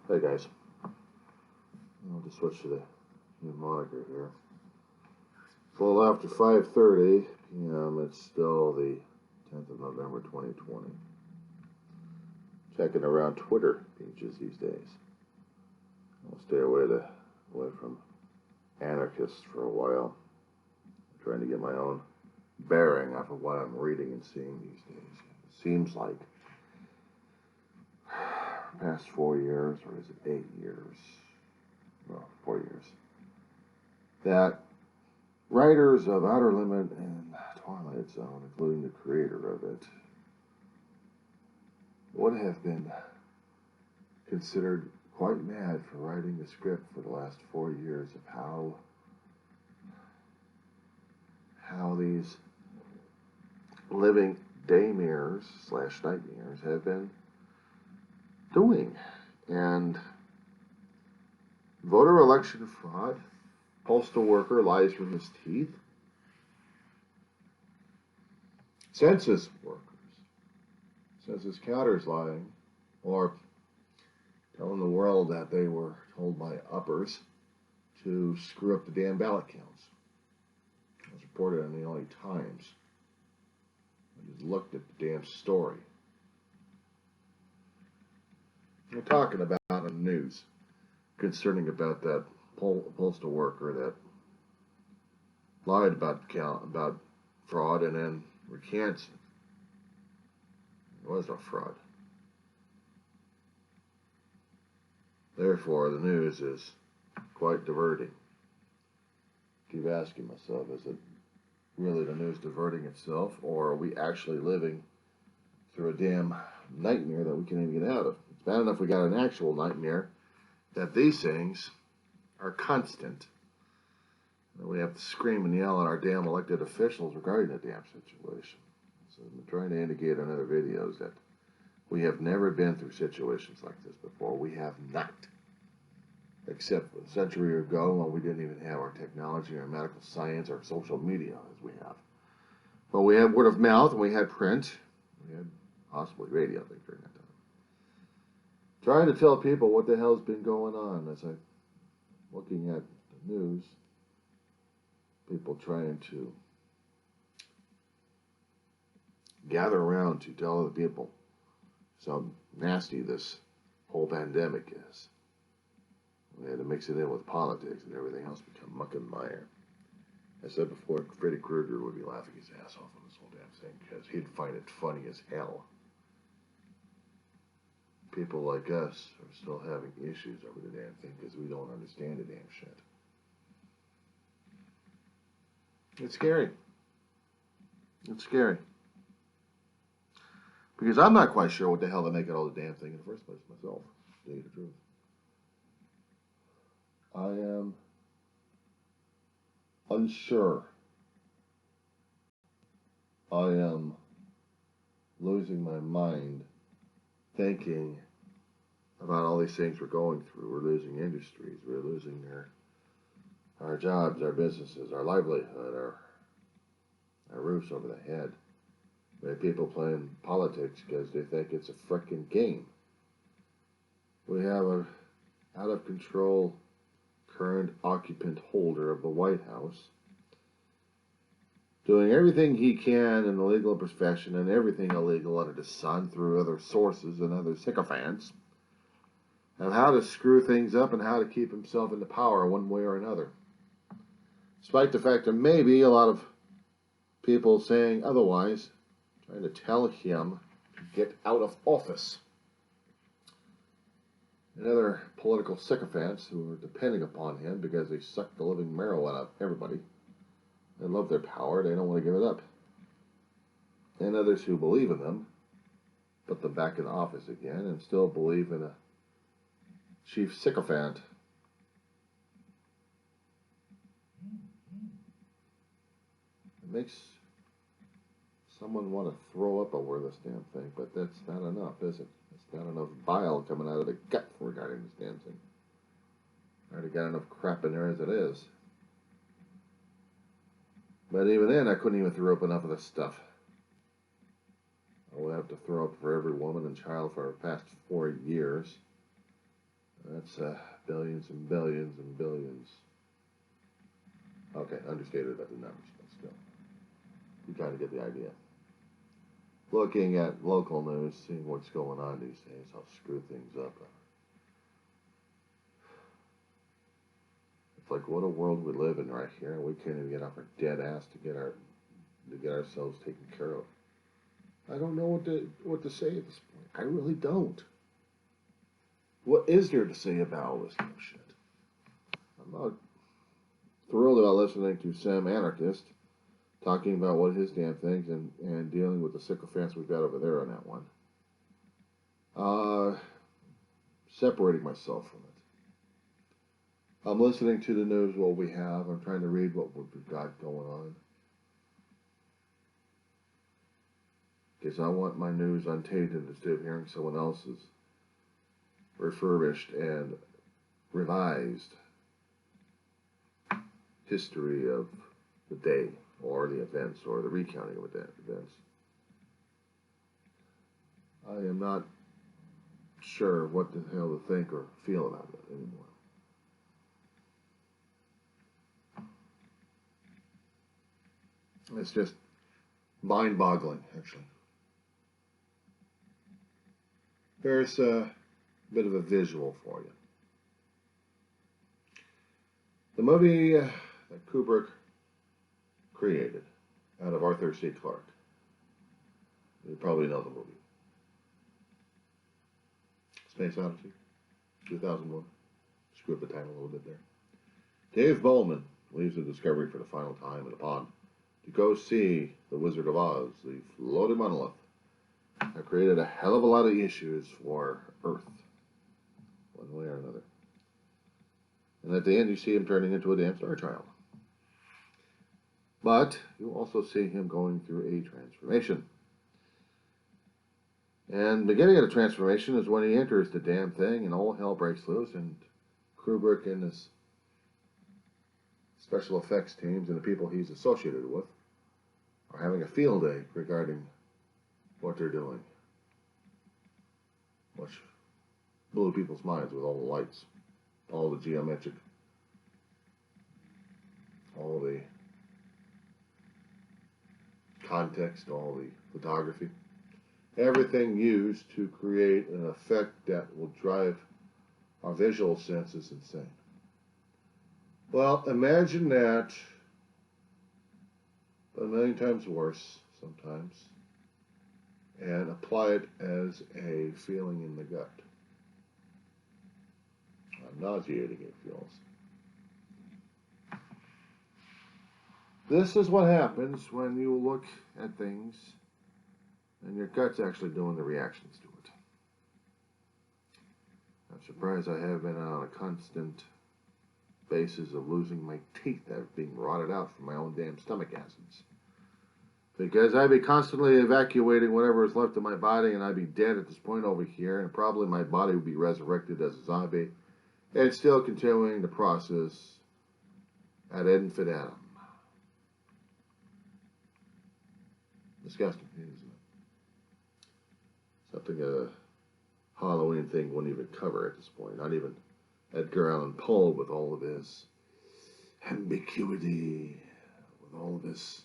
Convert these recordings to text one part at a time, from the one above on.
Hey guys, I'll just switch to the new moniker here. It's a little after 5:30 p.m. It's still the 10th of November 2020. Checking around Twitter pages these days. I'll stay away from anarchists for a while. I'm trying to get my own bearing off of what I'm reading and seeing these days. It seems like past 4 years, or is it 8 years? Well, 4 years. That writers of Outer Limit and Twilight Zone, including the creator of it, would have been considered quite mad for writing the script for the last 4 years of how these living daymares / nightmares have been doing. And voter election fraud, postal worker lies from his teeth, census workers, census counters lying, or telling the world that they were told by uppers to screw up the damn ballot counts. It was reported in the LA Times. I just looked at the damn story. We're talking about on the news concerning about that postal worker that lied about fraud and then recants it. There was no fraud. Therefore, the news is quite diverting. Keep asking myself, is it really the news diverting itself, or are we actually living through a damn nightmare that we can't even get out of? It's bad enough we got an actual nightmare that these things are constant. And we have to scream and yell at our damn elected officials regarding the damn situation. So I'm trying to indicate in other videos that we have never been through situations like this before. We have not. Except a century ago when we didn't even have our technology, our medical science, or social media as we have. But we had word of mouth, and we had print. We had possibly radio, I think, during that time. Trying to tell people what the hell's been going on as I'm looking at the news. People trying to gather around to tell other people how nasty this whole pandemic is. We had to mix it in with politics and everything else become muck and mire. I said before, Freddy Krueger would be laughing his ass off on this whole damn thing because he'd find it funny as hell. People like us are still having issues over the damn thing because we don't understand the damn shit. It's scary. It's scary. Because I'm not quite sure what the hell they make it all the damn thing in the first place myself, to tell you the truth. I am unsure. I am losing my mind thinking about all these things we're going through. We're losing industries. We're losing our jobs, our businesses, our livelihood, our roofs over the head. We have people playing politics because they think it's a frickin' game. We have a out of control current occupant holder of the White House doing everything he can in the legal profession and everything illegal under the sun through other sources and other sycophants of how to screw things up and how to keep himself in the power one way or another. Despite the fact that maybe a lot of people saying otherwise, trying to tell him to get out of office. And other political sycophants who are depending upon him because they suck the living marrow out of everybody. They love their power, they don't want to give it up. And others who believe in them, put them back in office again and still believe in a chief sycophant. It makes someone want to throw up over this damn thing, but that's not enough, is it? It's not enough bile coming out of the gut regarding this damn thing. I already got enough crap in there as it is. But even then, I couldn't even throw up enough of this stuff. I would have to throw up for every woman and child for the past 4 years. That's billions and billions and billions. Okay, understated about the numbers, but still, you kind of get the idea. Looking at local news, seeing what's going on these days, how screw things up. It's like, what a world we live in right here, and we can't even get off our dead ass to get ourselves taken care of. I don't know what to say at this point. I really don't. What is there to say about all this kind of shit? I'm not thrilled about listening to Sam Anarchist talking about what his damn things and dealing with the sycophants we've got over there on that one. Separating myself from it. I'm listening to the news, what we have. I'm trying to read what we've got going on. Because I want my news untainted instead of hearing someone else's refurbished and revised history of the day or the events or the recounting of events. I am not sure what the hell to think or feel about it anymore. It's just mind-boggling, actually. Here's a bit of a visual for you. The movie that Kubrick created out of Arthur C. Clarke. You probably know the movie. Space Odyssey, 2001. Screw up the title a little bit there. Dave Bowman leaves the Discovery for the final time in the pond to go see the Wizard of Oz, the floating monolith that created a hell of a lot of issues for Earth, one way or another. And at the end, you see him turning into a damn Star Child. But you also see him going through a transformation. And the beginning of the transformation is when he enters the damn thing and all hell breaks loose, and Kubrick and his special effects teams and the people he's associated with are having a field day regarding what they're doing, which blew people's minds with all the lights, all the geometric, all the context, all the photography, everything used to create an effect that will drive our visual senses insane. Well, imagine that, but a million times worse sometimes, and apply it as a feeling in the gut. Nauseating it feels. This is what happens when you look at things and your gut's actually doing the reactions to it. I'm surprised I have been on a constant basis of losing my teeth that are being rotted out from my own damn stomach acids. Because I'd be constantly evacuating whatever is left of my body, and I'd be dead at this point over here, and probably my body would be resurrected as a zombie, and still continuing the process ad infinitum. Disgusting, isn't it? Something a Halloween thing wouldn't even cover at this point. Not even Edgar Allan Poe with all of his ambiguity, with all of his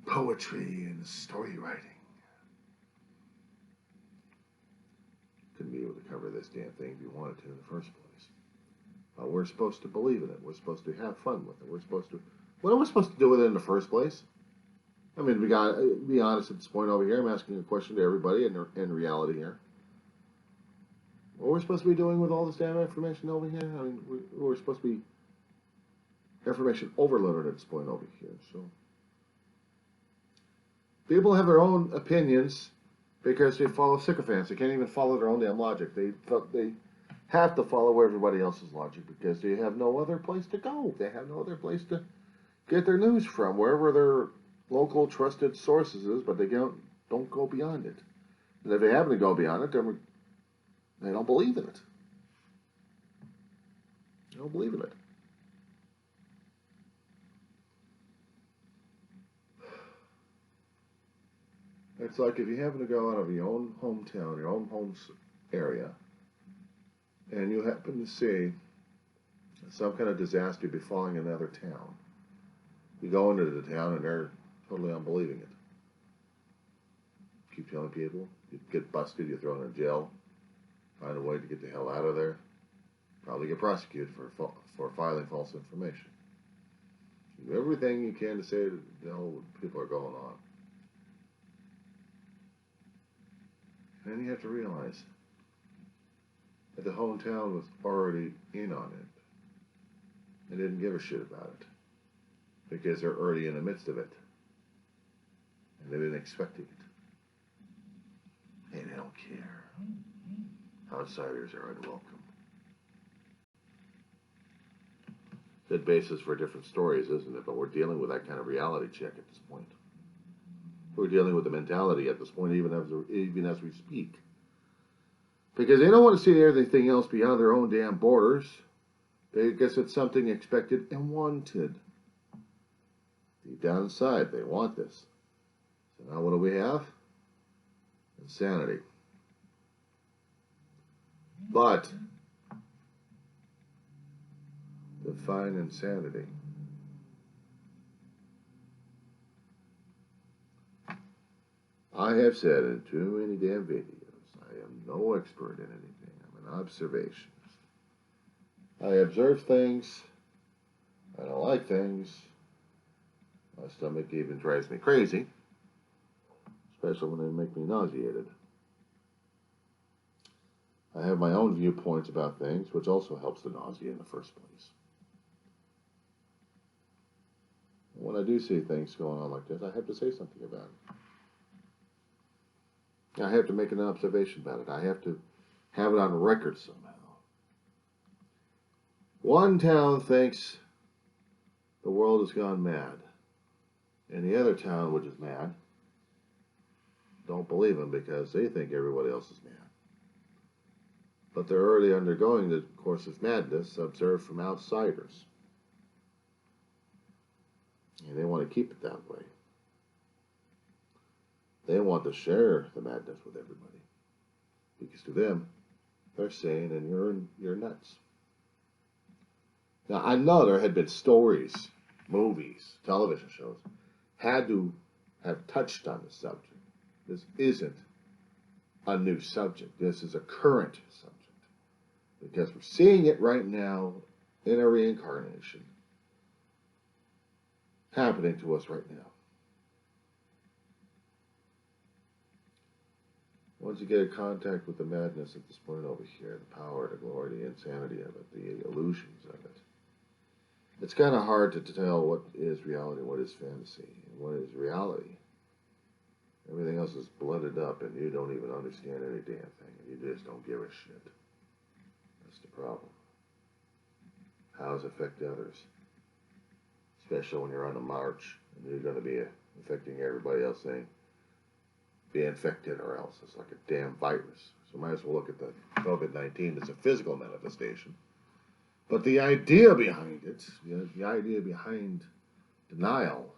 poetry and story writing. Couldn't be able to cover this damn thing if you wanted to in the first place. But we're supposed to believe in it. We're supposed to have fun with it. We're supposed to... What are we supposed to do with it in the first place? I mean, to be honest at this point over here, I'm asking a question to everybody in reality here. What are we supposed to be doing with all this damn information over here? I mean, we're supposed to be information overloaded at this point over here. So people have their own opinions because they follow sycophants. They can't even follow their own damn logic. They have to follow everybody else's logic because they have no other place to go. They have no other place to get their news from, wherever their local trusted sources is, but they don't go beyond it. And if they happen to go beyond it, they don't believe in it. They don't believe in it. It's like if you happen to go out of your own hometown, your own home area, and you happen to see some kind of disaster befalling another town, you go into the town and they're totally unbelieving it. Keep telling people, you get busted, you're thrown in jail, find a way to get the hell out of there, probably get prosecuted for filing false information. Do everything you can to say that people are going on. And then you have to realize that the hometown was already in on it and didn't give a shit about it because they're already in the midst of it and they've been expecting it. And they don't care. Outsiders are unwelcome. Good basis for different stories, isn't it? But we're dealing with that kind of reality check at this point. We're dealing with the mentality at this point, even as we speak. Because they don't want to see anything else beyond their own damn borders. They guess it's something expected and wanted. Deep down inside, they want this. So now what do we have? Insanity. But define insanity. I have said in too many damn videos, I am no expert in anything. I'm an observationist. I observe things. I don't like things. My stomach even drives me crazy, especially when they make me nauseated. I have my own viewpoints about things, which also helps the nausea in the first place. When I do see things going on like this, I have to say something about it. I have to make an observation about it. I have to have it on record somehow. One town thinks the world has gone mad, and the other town, which is mad, don't believe them because they think everybody else is mad. But they're already undergoing the course of madness observed from outsiders. And they want to keep it that way. They want to share the madness with everybody. Because to them, they're saying, and you're nuts. Now, I know there had been stories, movies, television shows, had to have touched on the subject. This isn't a new subject. This is a current subject. Because we're seeing it right now in a reincarnation happening to us right now. Once you get in contact with the madness at this point over here, the power, the glory, the insanity of it, the illusions of it, it's kind of hard to tell what is reality, what is fantasy, and what is reality. Everything else is blended up, and you don't even understand any damn thing, and you just don't give a shit. That's the problem. How does it affect others? Especially when you're on a march, and you're going to be affecting everybody else, saying, be infected or else. It's like a damn virus. So might as well look at the COVID-19 as a physical manifestation. But the idea behind it, the idea behind denial,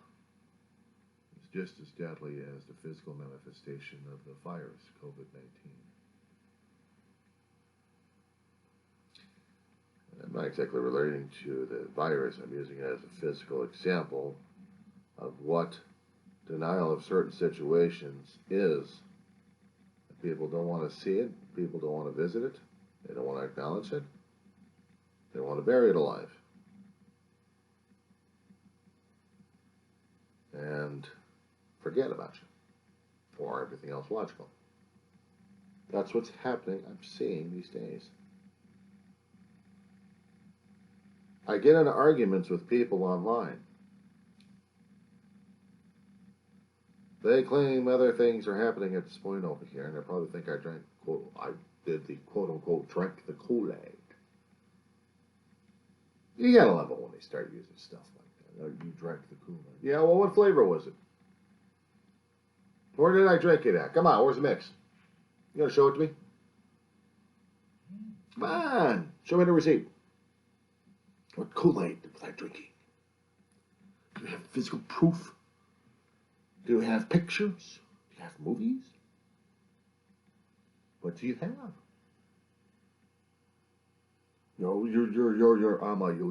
is just as deadly as the physical manifestation of the virus, COVID-19. I'm not exactly relating to the virus. I'm using it as a physical example of what denial of certain situations is. People don't want to see it. People don't want to visit it. They don't want to acknowledge it. They want to bury it alive. And forget about you. Or everything else logical. That's what's happening, I'm seeing these days. I get into arguments with people online. They claim other things are happening at this point over here, and they probably think I did the quote-unquote drank the Kool-Aid. You gotta love it when they start using stuff like that. You drank the Kool-Aid. Yeah, well, what flavor was it? Where did I drink it at? Come on, where's the mix? You gotta show it to me? Come on, show me the receipt. What Kool-Aid was I drinking? Do you have physical proof? Do you have pictures? Do you have movies? What do you have? No, you're, I'm a, you,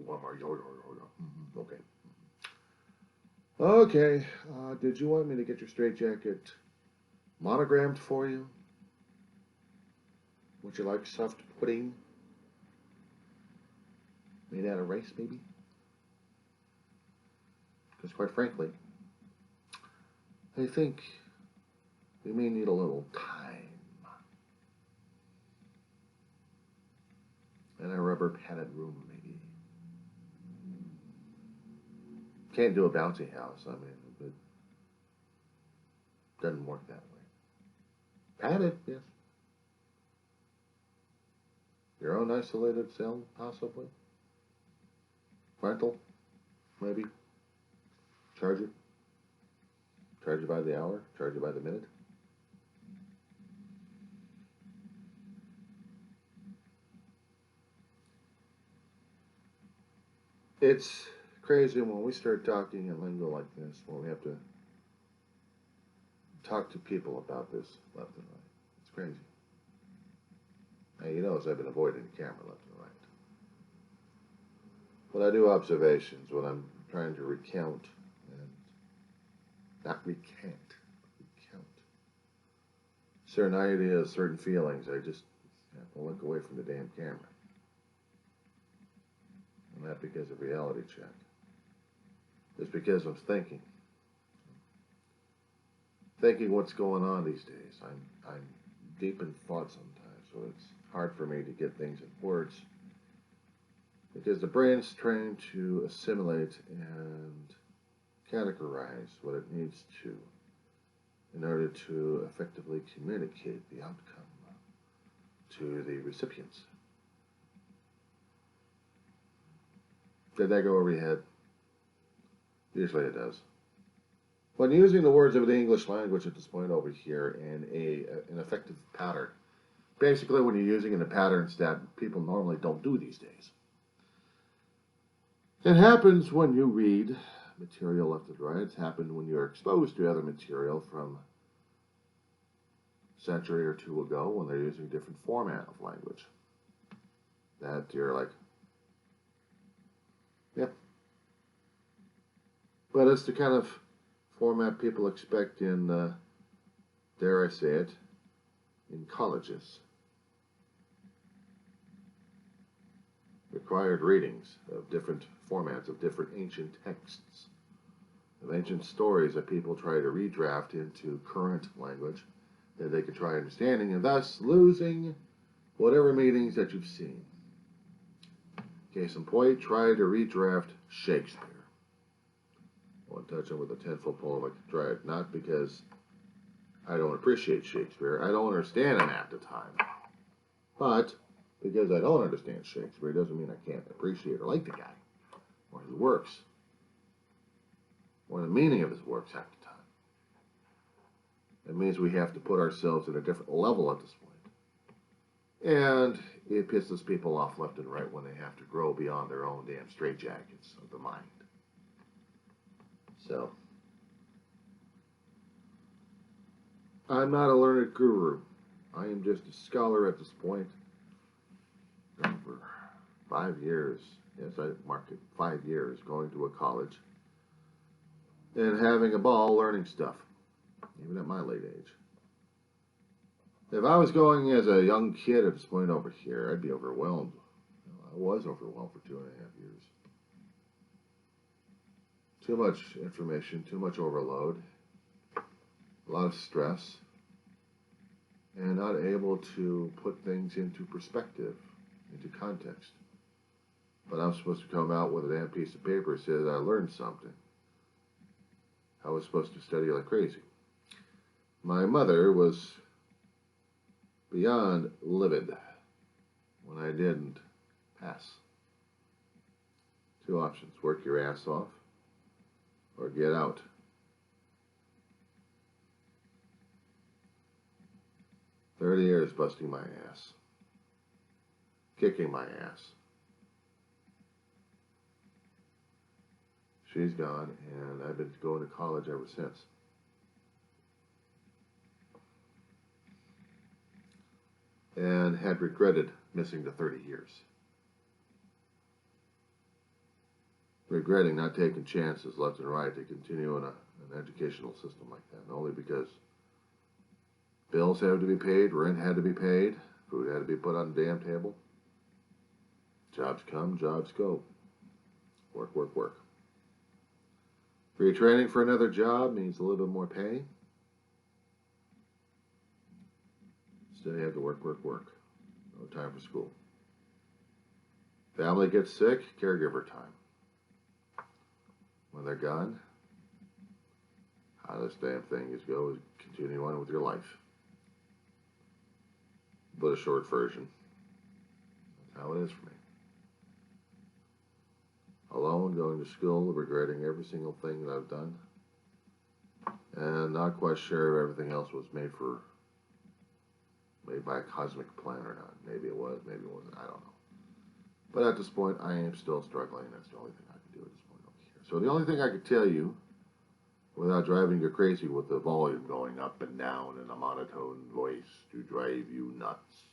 I'm a, yo. Okay. Okay, did you want me to get your straitjacket monogrammed for you? Would you like soft pudding? Made out of rice, maybe? Because quite frankly, I think we may need a little time. And a rubber padded room, maybe. Can't do a bouncy house, I mean, it doesn't work that way. Padded, yes. Your own isolated cell, possibly. Rental, maybe. Charge it. Charge it by the hour, charge it by the minute. It's crazy when we start talking in lingo like this, when we have to talk to people about this left and right. It's crazy. Now, you notice I've been avoiding the camera left and right. When I do observations, when I'm trying to recount, and not recant, certain ideas, certain feelings, I just have to look away from the damn camera. And not because of reality check. It's because I'm thinking. Thinking what's going on these days. I'm deep in thought sometimes, so it's hard for me to get things in words. Because the brain's trained to assimilate and categorize what it needs to in order to effectively communicate the outcome to the recipients. Did that go over your head? Usually it does. When using the words of the English language at this point over here in an effective pattern, basically when you're using in the patterns that people normally don't do these days. It happens when you read material left and right. It's happened when you're exposed to other material from a century or two ago when they're using a different format of language. That you're like, yep. But it's the kind of format people expect in, dare I say it, in colleges. Required readings of different formats, of different ancient texts, of ancient stories that people try to redraft into current language that they can try understanding, and thus losing whatever meanings that you've seen. Case in point, try to redraft Shakespeare. I won't touch him with a 10-foot pole if I could try it. Not because I don't appreciate Shakespeare. I don't understand him half the time. But because I don't understand Shakespeare doesn't mean I can't appreciate or like the guy or his works or the meaning of his works half the time. It means we have to put ourselves at a different level at this point. And it pisses people off left and right when they have to grow beyond their own damn straitjackets of the mind. So, I'm not a learned guru. I am just a scholar at this point. Over 5 years, yes, I marked it 5 years, going to a college and having a ball learning stuff, even at my late age. If I was going as a young kid at this point over here, I'd be overwhelmed. I was overwhelmed for 2.5 years. Too much information, too much overload, a lot of stress, and not able to put things into perspective, into context. But I'm supposed to come out with a damn piece of paper that says I learned something. I was supposed to study like crazy. My mother was beyond livid when I didn't pass. 2 options: work your ass off or get out. "30 years busting my ass, kicking my ass. She's gone, and I've been going to college ever since. And had regretted missing the 30 years. regretting not taking chances left and right to continue in an educational system like that, only because bills had to be paid, rent had to be paid, food had to be put on the damn table. Jobs come, jobs go. Work, work, work. Retraining for another job means a little bit more pay. Instead, you have to work, work, work. No time for school. Family gets sick, caregiver time. When they're gone, how this damn thing is go is continue on with your life. But a short version. That's how it is for me. Alone, going to school, regretting every single thing that I've done, and not quite sure if everything else was made by a cosmic plan or not. Maybe it was, maybe it wasn't, I don't know. But at this point, I am still struggling. That's the only thing I can do at this point over here. So the only thing I could tell you, without driving you crazy with the volume going up and down in a monotone voice to drive you nuts,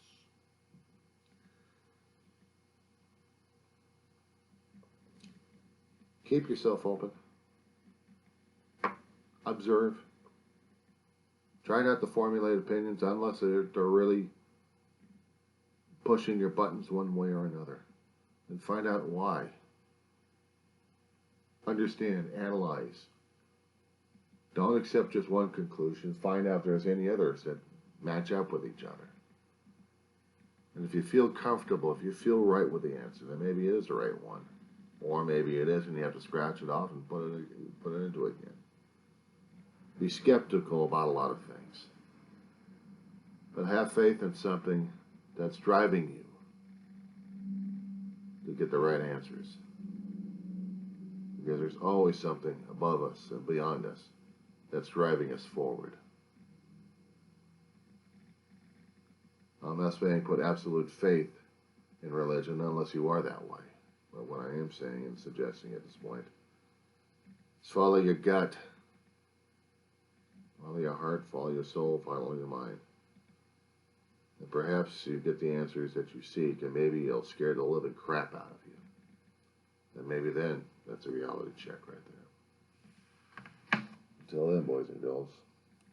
keep yourself open. Observe. Try not to formulate opinions unless they're really pushing your buttons one way or another. And find out why. Understand, analyze. Don't accept just one conclusion. Find out if there's any others that match up with each other. And if you feel comfortable, if you feel right with the answer, then maybe it is the right one. Or maybe it isn't, you have to scratch it off and put it into it again. Be skeptical about a lot of things. But have faith in something that's driving you to get the right answers. Because there's always something above us and beyond us that's driving us forward. I'm not saying put absolute faith in religion unless you are that way. But what I am saying and suggesting at this point is follow your gut, follow your heart, follow your soul, follow your mind. And perhaps you get the answers that you seek, and maybe you'll scare the living crap out of you. And maybe then, that's a reality check right there. Until then, boys and girls.